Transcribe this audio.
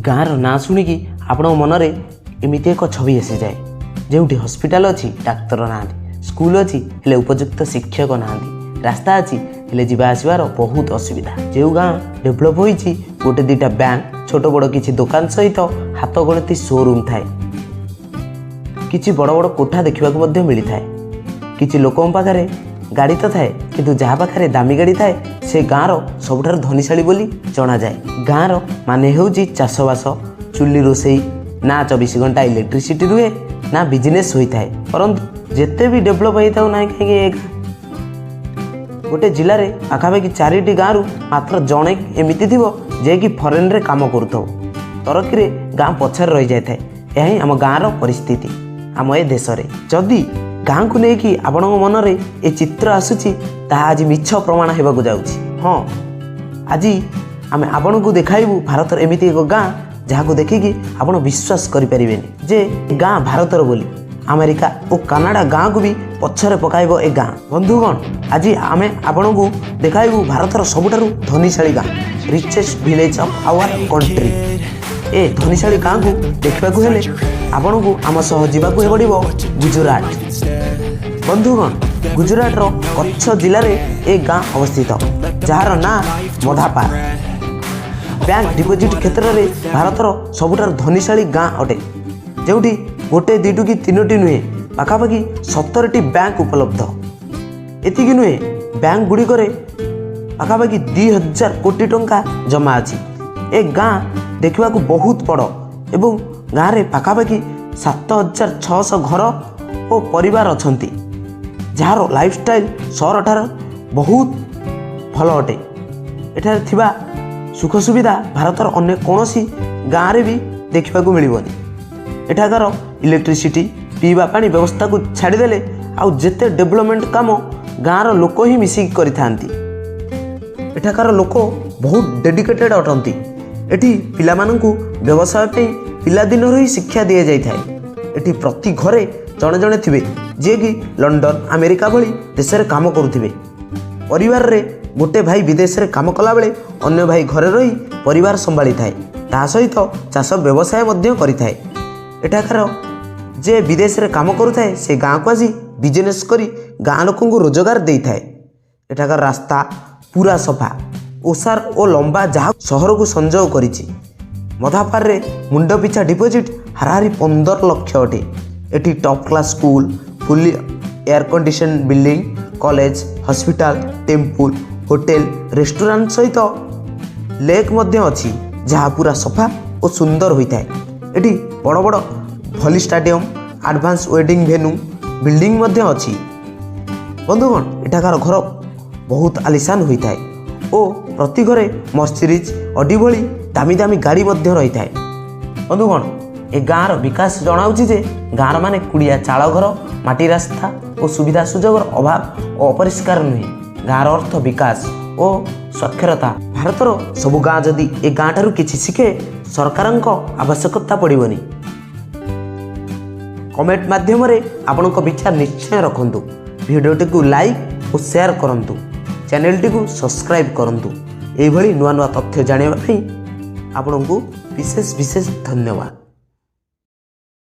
गाँर ना शुणिकी आपण मनरे एमती एक छवि आसी जाए जो हॉस्पिटल अच्छी डाक्तर ना स्कूल अच्छी हेले उपयुक्त शिक्षक ना रास्ता अच्छी हेले जीवा आसबार बहुत असुविधा। जो गाँ डेभलप होती गोटे दुटा बैंक छोट बड़ किसी दुकान सहित हाथ गणती शोरूम थाए किसी बड़ बड़ कोठा देखा मिली थाए किसी लोकों पाखे गाड़ी तो थाए किंतु जहाँ पाखे दामी गाड़ी थाए से गाँर सबुठार धनीशाली बोली जना जाए। गाँर माने होउची चाषबास चुली रोसई ना 24 घंटा इलेक्ट्रिसिटी रुहे ना बिजनेस होता है परंतु जिते भी डेभलप होता ना कहीं गोटे जिले में पाखापाखि 4टी गाँव मात्र जड़े एमती थी जे कि फरेन रे काम करूथो तरक्की गाँ पछार रही जाए। यही आम गाँर परिस्थिति आम ए देश में जदि गाँ को लेकिन आपण मन में ये चित्र आसूची ताहा आज मिछ प्रमाण होगा जाऊँगी। हाँ आज आम आपण को देखाइबू भारतर एमती एक गाँ जहाँ को देखिकी आपण विश्वास करें जे गाँ भारतर बोली अमेरिका और कनाडा गाँ को भी पछरे पकाइब ए गाँ। बंधुगण आज आम आपण को देखाइबू भारतर सबुठारु धनीशाली गाँ richest village of our country. ए धनीशाली गाँ को देखा हेले आपण को आम सह जावाक पड़ो गुजरात। बंधुगण गुजरात रो कच्छ जिले में ए गाँ अवस्थित जार ना मधापार। बैंक डिपोजिट क्षेत्र में भारतर सबुठार धनीशाली गाँ अटे जोटी गोटे दुईटू कि 3टी नुहे पाखापाखि 17टी बैंक उपलब्ध। एतिकी नुहे बैंक गुड़िक पाखापाखि 2000 कोटी टंका जमा अच्छी। ए गाँ देखा बहुत बड़ एवं गाँव में पाखापाखि 7600 घर और परिवार अछंती जार लाइफस्टाइल सहर ठार बहुत भल अटे। एठार थिबा सुख सुविधा भारतर अन्य कौनसी गाँव में भी देखा मिलबनी। एठाकार इलेक्ट्रिसिटी पीवा पानी व्यवस्था को छाड़देले आउ जेते डेवलपमेंट काम गाँर लोक ही मिसिक करि थांती। एठाकार लोक बहुत डेडिकेटेड अटंती। एठी पिलामानंकु व्यवसाय पे पिलादिन ही शिक्षा दी जाई थाए। एठी प्रति घरे जड़े जड़े थिबे जे कि लंडन अमेरिका भली देश में काम करुथिबे। परिवार रे गोटे भाई विदेश में काम कला बेले अन्य भाई घरे रही परिवार संभाली थाए ता सहित चाष व्यवसाय मध्य करि थाए। एठाकार जे विदेश में काम करुए से गाँ को आसी बिजनेस करी गाँ लोक रोजगार दे थाए। एठाकार रास्ता पूरा सफा ओसार और लंबा जहाँ सहर को संजोग करिछि। मधापार रे मुंड पिछा डिपोजिट हाराहारी 15 लाख अटे। Eighty top class school fully air condition building college hospital temple hotel restaurant सहित लेक मध्य अच्छी जहाँ पूरा सफा और सुंदर होता है। एटी बड़ बड़ भली stadium advance wedding venue building मध्य अच्छी। बंधुगण एठाकार घर बहुत आलिशान होता है और प्रति घरे मर्सिडीज ऑडी भली दामी दामी गाड़ी मध्य रही है। बंधुगण ए गाँर विकास जनाऊँगी जे गाँर माने कुड़िया चाल घर माटी रास्ता और सुविधा सुजोग अभाव और अपरिष्कार नुहे। गाँर अर्थ विकास और साक्षरता। भारतर सबु गाँ जदि ए गाँ ठारू किछि शिखे सरकारक आवश्यकता पड़ोनी। कमेंट माध्यम आपण विचार निश्चय रखंतु। भिडियोटी को लाइक और शेयर करंतु। चैनल टी को सब्सक्राइब करंतु। एभली नुआ नुआ तथ्य जानिबा पई आपनकु विशेष विशेष धन्यवाद।